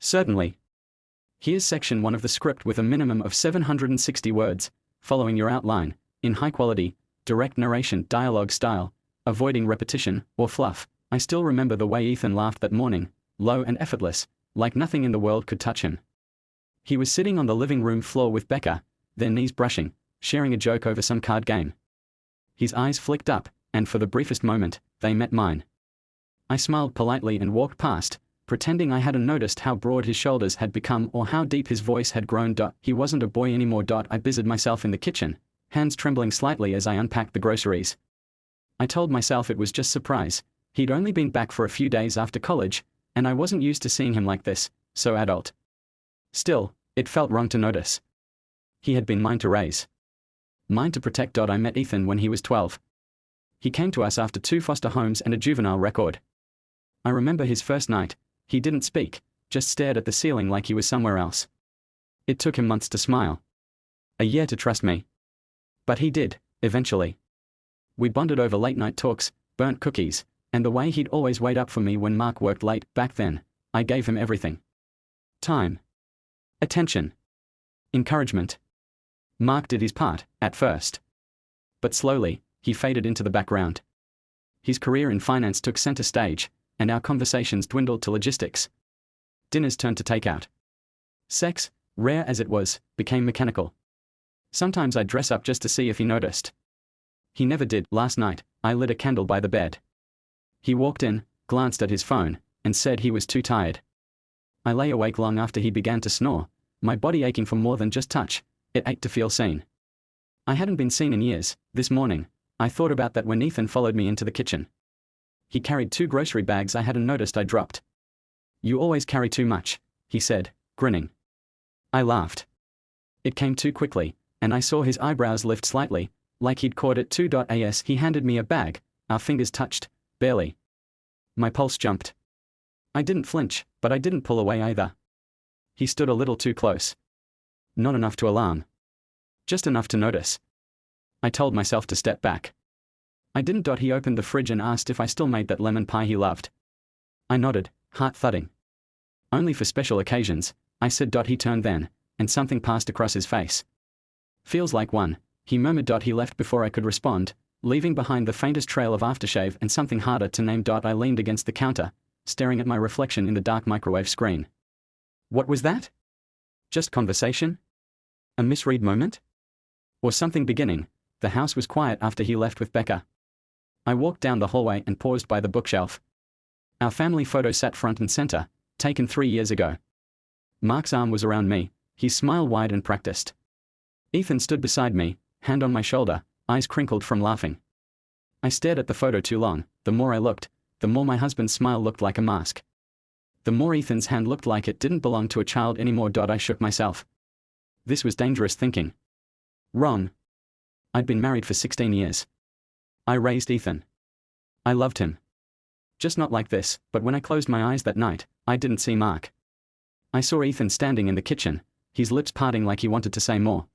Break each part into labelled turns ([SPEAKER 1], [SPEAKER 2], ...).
[SPEAKER 1] Certainly. Here's section 1 of the script with a minimum of 760 words, following your outline, in high quality, direct narration dialogue style, avoiding repetition or fluff. I still remember the way Ethan laughed that morning, low and effortless, like nothing in the world could touch him. He was sitting on the living room floor with Becca, their knees brushing, sharing a joke over some card game. His eyes flicked up, and for the briefest moment, they met mine. I smiled politely and walked past, pretending I hadn't noticed how broad his shoulders had become or how deep his voice had grown. He wasn't a boy anymore. I busied myself in the kitchen, hands trembling slightly as I unpacked the groceries. I told myself it was just surprise. He'd only been back for a few days after college, and I wasn't used to seeing him like this, so adult. Still, it felt wrong to notice. He had been mine to raise. Mine to protect. I met Ethan when he was 12. He came to us after 2 foster homes and a juvenile record. I remember his first night. He didn't speak, just stared at the ceiling like he was somewhere else. It took him months to smile. A year to trust me. But he did, eventually. We bonded over late-night talks, burnt cookies, and the way he'd always wait up for me when Mark worked late. Back then, I gave him everything. Time. Attention. Encouragement. Mark did his part, at first. But slowly, he faded into the background. His career in finance took center stage, and our conversations dwindled to logistics. Dinners turned to takeout. Sex, rare as it was, became mechanical. Sometimes I'd dress up just to see if he noticed. He never did. Last night, I lit a candle by the bed. He walked in, glanced at his phone, and said he was too tired. I lay awake long after he began to snore, my body aching for more than just touch. It ached to feel seen. I hadn't been seen in years. This morning, I thought about that when Ethan followed me into the kitchen. He carried 2 grocery bags I hadn't noticed I dropped. "You always carry too much," he said, grinning. I laughed. It came too quickly, and I saw his eyebrows lift slightly, like he'd caught it too. As he handed me a bag, our fingers touched, barely. My pulse jumped. I didn't flinch, but I didn't pull away either. He stood a little too close. Not enough to alarm. Just enough to notice. I told myself to step back. I didn't. He opened the fridge and asked if I still made that lemon pie he loved. I nodded, heart thudding. "Only for special occasions," I said. He turned then, and something passed across his face. "Feels like one," he murmured. He left before I could respond, leaving behind the faintest trail of aftershave and something harder to name. I leaned against the counter, staring at my reflection in the dark microwave screen. What was that? Just conversation? A misread moment? Or something beginning? The house was quiet after he left with Becca. I walked down the hallway and paused by the bookshelf. Our family photo sat front and center, taken 3 years ago. Mark's arm was around me, his smile wide and practiced. Ethan stood beside me, hand on my shoulder, eyes crinkled from laughing. I stared at the photo too long. The more I looked, the more my husband's smile looked like a mask. The more Ethan's hand looked like it didn't belong to a child anymore. I shook myself. This was dangerous thinking. Wrong. I'd been married for 16 years. I raised Ethan. I loved him. Just not like this. But when I closed my eyes that night, I didn't see Mark. I saw Ethan standing in the kitchen, his lips parting like he wanted to say more.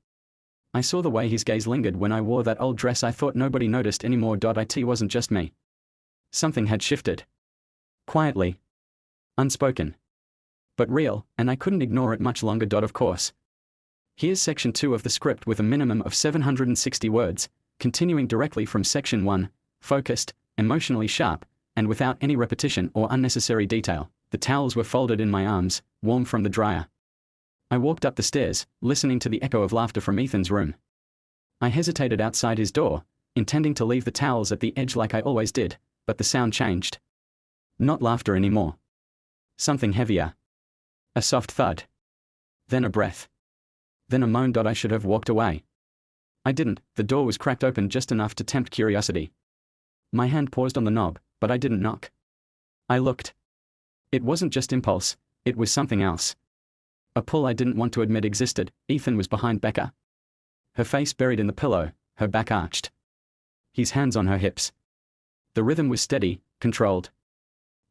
[SPEAKER 1] I saw the way his gaze lingered when I wore that old dress I thought nobody noticed anymore. It wasn't just me. Something had shifted. Quietly. Unspoken. But real, and I couldn't ignore it much longer. Of course. Here's section 2 of the script with a minimum of 760 words, continuing directly from section 1, focused, emotionally sharp, and without any repetition or unnecessary detail. The towels were folded in my arms, warm from the dryer. I walked up the stairs, listening to the echo of laughter from Ethan's room. I hesitated outside his door, intending to leave the towels at the edge like I always did, but the sound changed. Not laughter anymore. Something heavier. A soft thud. Then a breath. Then a moan. I should have walked away. I didn't. The door was cracked open just enough to tempt curiosity. My hand paused on the knob, but I didn't knock. I looked. It wasn't just impulse, it was something else. A pull I didn't want to admit existed. Ethan was behind Becca. Her face buried in the pillow, her back arched. His hands on her hips. The rhythm was steady, controlled.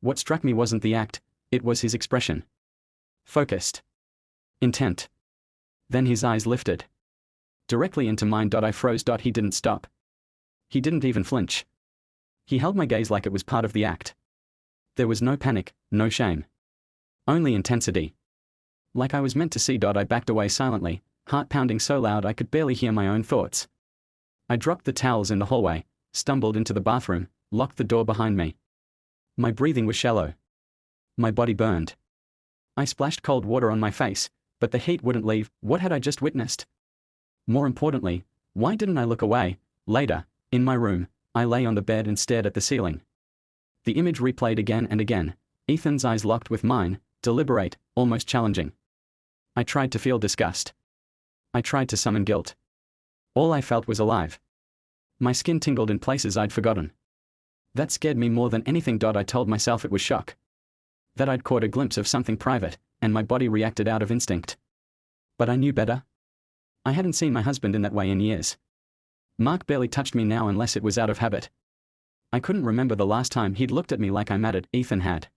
[SPEAKER 1] What struck me wasn't the act, it was his expression. Focused. Intent. Then his eyes lifted. Directly into mine. I froze. He didn't stop. He didn't even flinch. He held my gaze like it was part of the act. There was no panic, no shame. Only intensity. Like I was meant to see. I backed away silently, heart pounding so loud I could barely hear my own thoughts. I dropped the towels in the hallway, stumbled into the bathroom, locked the door behind me. My breathing was shallow. My body burned. I splashed cold water on my face, but the heat wouldn't leave. What had I just witnessed? More importantly, why didn't I look away? Later, in my room, I lay on the bed and stared at the ceiling. The image replayed again and again, Ethan's eyes locked with mine, deliberate, almost challenging. I tried to feel disgust. I tried to summon guilt. All I felt was alive. My skin tingled in places I'd forgotten. That scared me more than anything. I told myself it was shock. That I'd caught a glimpse of something private, and my body reacted out of instinct. But I knew better. I hadn't seen my husband in that way in years. Mark barely touched me now unless it was out of habit. I couldn't remember the last time he'd looked at me like I mattered. Ethan had.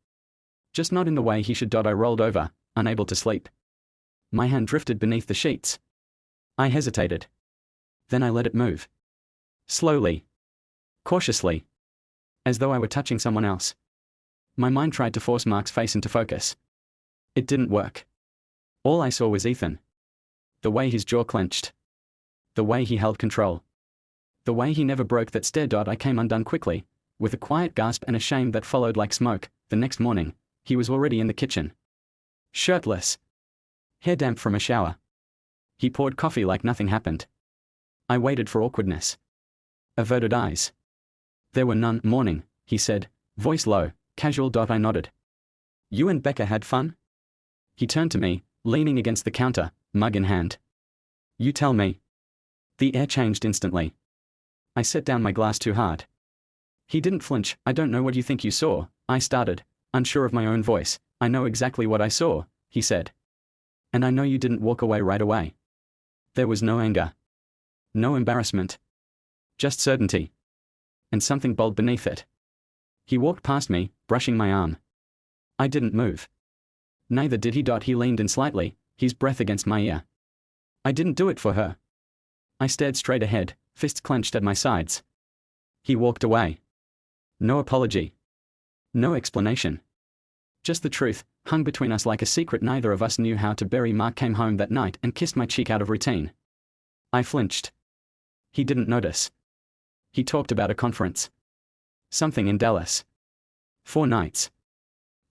[SPEAKER 1] Just not in the way he should. I rolled over, unable to sleep. My hand drifted beneath the sheets. I hesitated. Then I let it move. Slowly. Cautiously. As though I were touching someone else. My mind tried to force Mark's face into focus. It didn't work. All I saw was Ethan. The way his jaw clenched. The way he held control. The way he never broke that stare. I came undone quickly, with a quiet gasp and a shame that followed like smoke. The next morning, he was already in the kitchen. Shirtless. Hair damp from a shower. He poured coffee like nothing happened. I waited for awkwardness. Averted eyes. There were none. Morning, he said, voice low, casual. I nodded. You and Becca had fun? He turned to me, leaning against the counter, mug in hand. You tell me. The air changed instantly. I set down my glass too hard. He didn't flinch. I don't know what you think you saw, I started, unsure of my own voice. I know exactly what I saw, he said. And I know you didn't walk away right away. There was no anger. No embarrassment. Just certainty. And something bold beneath it. He walked past me, brushing my arm. I didn't move. Neither did he. He leaned in slightly, his breath against my ear. I didn't do it for her. I stared straight ahead, fists clenched at my sides. He walked away. No apology. No explanation. Just the truth, hung between us like a secret neither of us knew how to bury. Mark came home that night and kissed my cheek out of routine. I flinched. He didn't notice. He talked about a conference. Something in Dallas. 4 nights.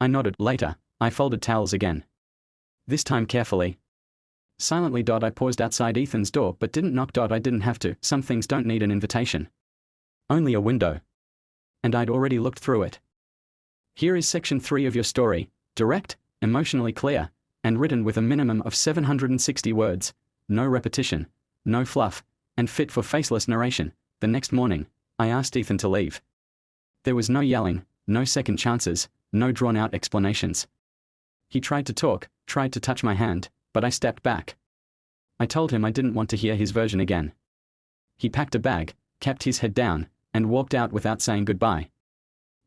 [SPEAKER 1] I nodded. Later, I folded towels again. This time carefully. Silently. I paused outside Ethan's door but didn't knock. I didn't have to. Some things don't need an invitation. Only a window. And I'd already looked through it. Here is section 3 of your story, direct, emotionally clear, and written with a minimum of 760 words, no repetition, no fluff, and fit for faceless narration. The next morning, I asked Ethan to leave. There was no yelling, no second chances, no drawn-out explanations. He tried to talk, tried to touch my hand, but I stepped back. I told him I didn't want to hear his version again. He packed a bag, kept his head down, and walked out without saying goodbye.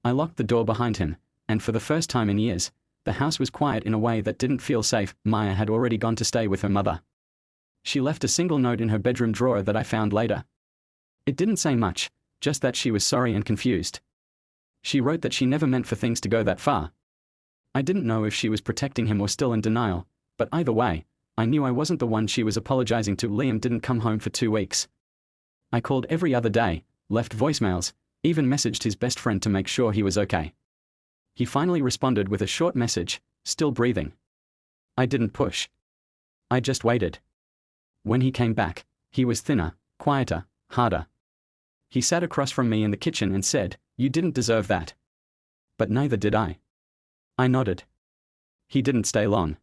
[SPEAKER 1] I locked the door behind him, and for the first time in years, the house was quiet in a way that didn't feel safe. Maya had already gone to stay with her mother. She left a single note in her bedroom drawer that I found later. It didn't say much, just that she was sorry and confused. She wrote that she never meant for things to go that far. I didn't know if she was protecting him or still in denial, but either way, I knew I wasn't the one she was apologizing to. Liam didn't come home for 2 weeks. I called every other day, left voicemails, even messaged his best friend to make sure he was okay. He finally responded with a short message, still breathing. I didn't push. I just waited. When he came back, he was thinner, quieter, harder. He sat across from me in the kitchen and said, "You didn't deserve that." But neither did I. I nodded. He didn't stay long.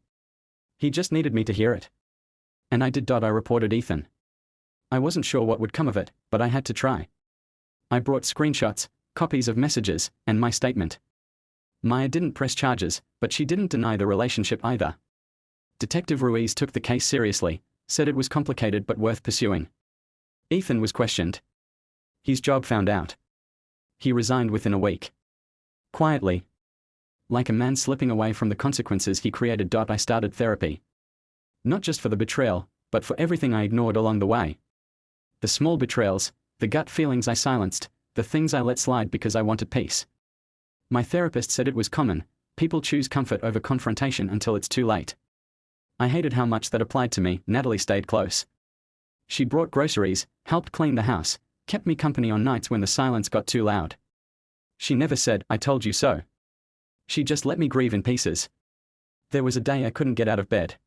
[SPEAKER 1] He just needed me to hear it. And I did. I reported Ethan. I wasn't sure what would come of it, but I had to try. I brought screenshots, copies of messages, and my statement. Maya didn't press charges, but she didn't deny the relationship either. Detective Ruiz took the case seriously, said it was complicated but worth pursuing. Ethan was questioned. His job found out. He resigned within a week. Quietly. Like a man slipping away from the consequences he created. I started therapy. Not just for the betrayal, but for everything I ignored along the way. The small betrayals, the gut feelings I silenced, the things I let slide because I wanted peace. My therapist said it was common, people choose comfort over confrontation until it's too late. I hated how much that applied to me. Natalie stayed close. She brought groceries, helped clean the house, kept me company on nights when the silence got too loud. She never said, "I told you so." She just let me grieve in pieces. There was a day I couldn't get out of bed.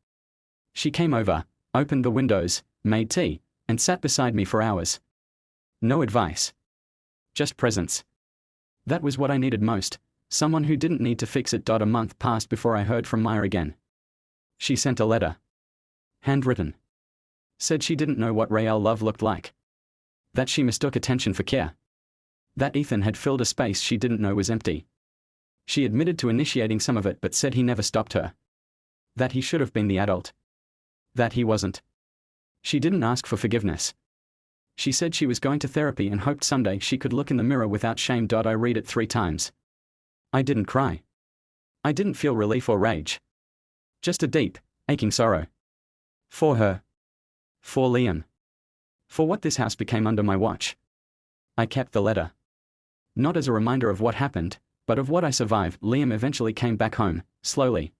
[SPEAKER 1] She came over, opened the windows, made tea, and sat beside me for hours. No advice. Just presence. That was what I needed most, someone who didn't need to fix it. A month passed before I heard from Maya again. She sent a letter. Handwritten. Said she didn't know what real love looked like. That she mistook attention for care. That Ethan had filled a space she didn't know was empty. She admitted to initiating some of it but said he never stopped her. That he should have been the adult. That he wasn't. She didn't ask for forgiveness. She said she was going to therapy and hoped someday she could look in the mirror without shame. I read it 3 times. I didn't cry. I didn't feel relief or rage. Just a deep, aching sorrow. For her. For Liam. For what this house became under my watch. I kept the letter. Not as a reminder of what happened, but of what I survived. Liam eventually came back home, slowly.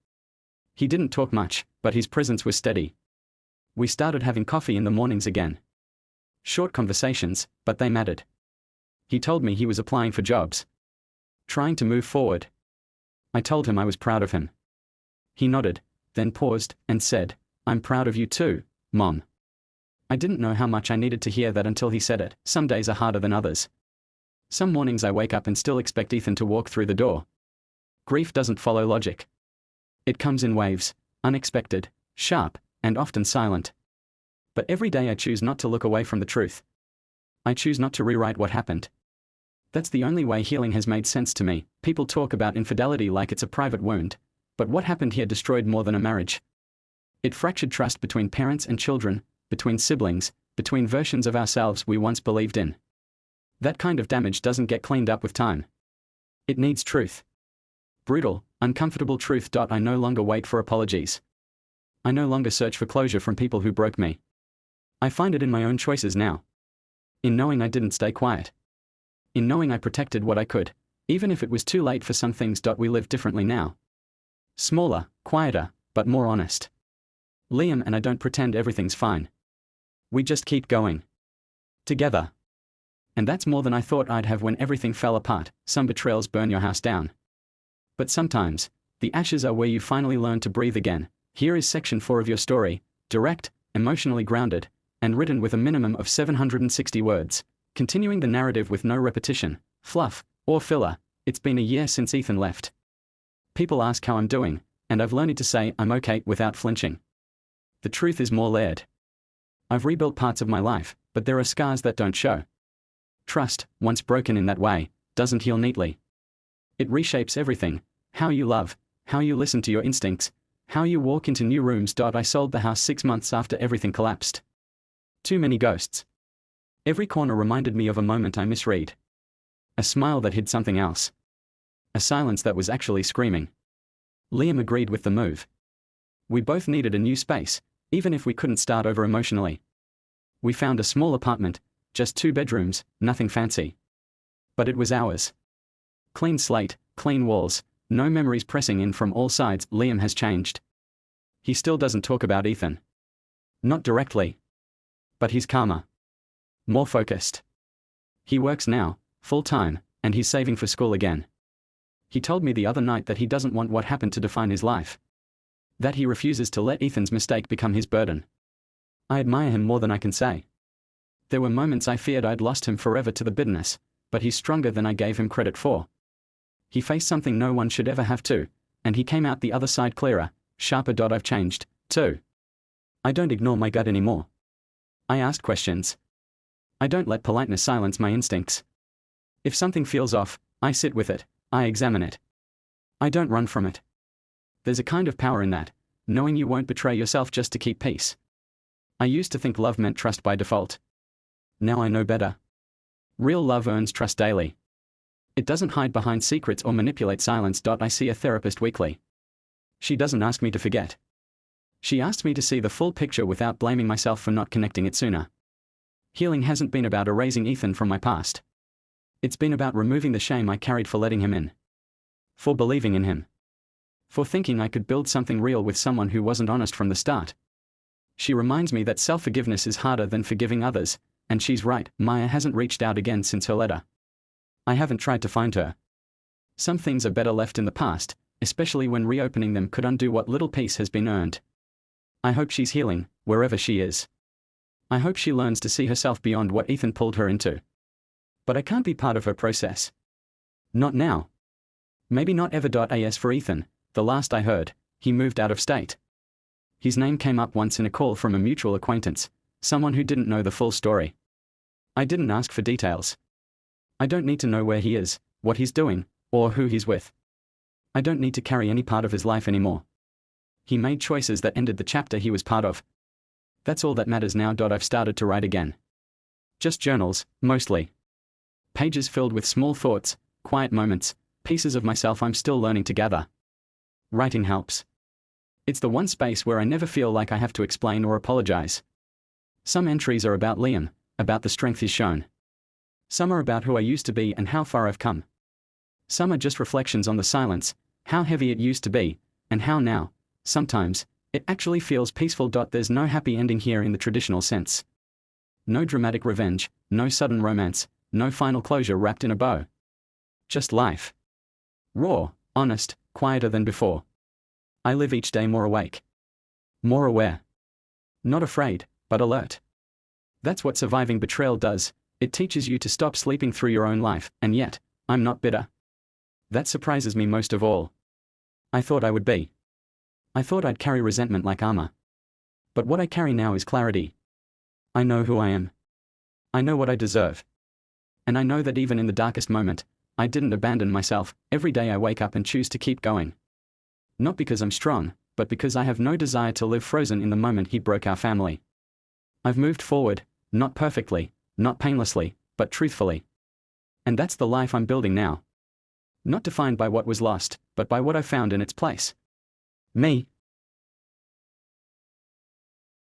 [SPEAKER 1] He didn't talk much, but his presence was steady. We started having coffee in the mornings again. Short conversations, but they mattered. He told me he was applying for jobs. Trying to move forward. I told him I was proud of him. He nodded, then paused, and said, "I'm proud of you too, Mom." I didn't know how much I needed to hear that until he said it. Some days are harder than others. Some mornings I wake up and still expect Ethan to walk through the door. Grief doesn't follow logic. It comes in waves, unexpected, sharp, and often silent. But every day I choose not to look away from the truth. I choose not to rewrite what happened. That's the only way healing has made sense to me. People talk about infidelity like it's a private wound, but what happened here destroyed more than a marriage. It fractured trust between parents and children, between siblings, between versions of ourselves we once believed in. That kind of damage doesn't get cleaned up with time. It needs truth. Brutal, uncomfortable truth. I no longer wait for apologies. I no longer search for closure from people who broke me. I find it in my own choices now. In knowing I didn't stay quiet. In knowing I protected what I could, even if it was too late for some things. We live differently now. Smaller, quieter, but more honest. Liam and I don't pretend everything's fine. We just keep going. Together. And that's more than I thought I'd have when everything fell apart. Some betrayals burn your house down. But sometimes, the ashes are where you finally learn to breathe again. Here is section 4 of your story, direct, emotionally grounded, and written with a minimum of 760 words, continuing the narrative with no repetition, fluff, or filler. It's been a year since Ethan left. People ask how I'm doing, and I've learned to say I'm okay without flinching. The truth is more layered. I've rebuilt parts of my life, but there are scars that don't show. Trust, once broken in that way, doesn't heal neatly. It reshapes everything: how you love, how you listen to your instincts, how you walk into new rooms. I sold the house 6 months after everything collapsed. Too many ghosts. Every corner reminded me of a moment I misread. A smile that hid something else. A silence that was actually screaming. Liam agreed with the move. We both needed a new space, even if we couldn't start over emotionally. We found a small apartment, just 2 bedrooms, nothing fancy. But it was ours. Clean slate, clean walls, no memories pressing in from all sides. Liam has changed. He still doesn't talk about Ethan. Not directly. But he's calmer. More focused. He works now, full-time, and he's saving for school again. He told me the other night that he doesn't want what happened to define his life. That he refuses to let Ethan's mistake become his burden. I admire him more than I can say. There were moments I feared I'd lost him forever to the bitterness, but he's stronger than I gave him credit for. He faced something no one should ever have to, and he came out the other side clearer, sharper. I've changed, too. I don't ignore my gut anymore. I ask questions. I don't let politeness silence my instincts. If something feels off, I sit with it, I examine it. I don't run from it. There's a kind of power in that, knowing you won't betray yourself just to keep peace. I used to think love meant trust by default. Now I know better. Real love earns trust daily. It doesn't hide behind secrets or manipulate silence. I see a therapist weekly. She doesn't ask me to forget. She asks me to see the full picture without blaming myself for not connecting it sooner. Healing hasn't been about erasing Ethan from my past. It's been about removing the shame I carried for letting him in. For believing in him. For thinking I could build something real with someone who wasn't honest from the start. She reminds me that self-forgiveness is harder than forgiving others, and she's right. Maya hasn't reached out again since her letter. I haven't tried to find her. Some things are better left in the past, especially when reopening them could undo what little peace has been earned. I hope she's healing, wherever she is. I hope she learns to see herself beyond what Ethan pulled her into. But I can't be part of her process. Not now. Maybe not ever. As for Ethan, the last I heard, he moved out of state. His name came up once in a call from a mutual acquaintance, someone who didn't know the full story. I didn't ask for details. I don't need to know where he is, what he's doing, or who he's with. I don't need to carry any part of his life anymore. He made choices that ended the chapter he was part of. That's all that matters now. I've started to write again. Just journals, mostly. Pages filled with small thoughts, quiet moments, pieces of myself I'm still learning to gather. Writing helps. It's the one space where I never feel like I have to explain or apologize. Some entries are about Liam, about the strength he's shown. Some are about who I used to be and how far I've come. Some are just reflections on the silence, how heavy it used to be, and how now, sometimes, it actually feels peaceful. There's no happy ending here in the traditional sense. No dramatic revenge, no sudden romance, no final closure wrapped in a bow. Just life. Raw, honest, quieter than before. I live each day more awake. More aware. Not afraid, but alert. That's what surviving betrayal does. It teaches you to stop sleeping through your own life, and yet, I'm not bitter. That surprises me most of all. I thought I would be. I thought I'd carry resentment like armor. But what I carry now is clarity. I know who I am. I know what I deserve. And I know that even in the darkest moment, I didn't abandon myself. Every day I wake up and choose to keep going. Not because I'm strong, but because I have no desire to live frozen in the moment he broke our family. I've moved forward, not perfectly, not painlessly, but truthfully. And that's the life I'm building now. Not defined by what was lost, but by what I found in its place. Me.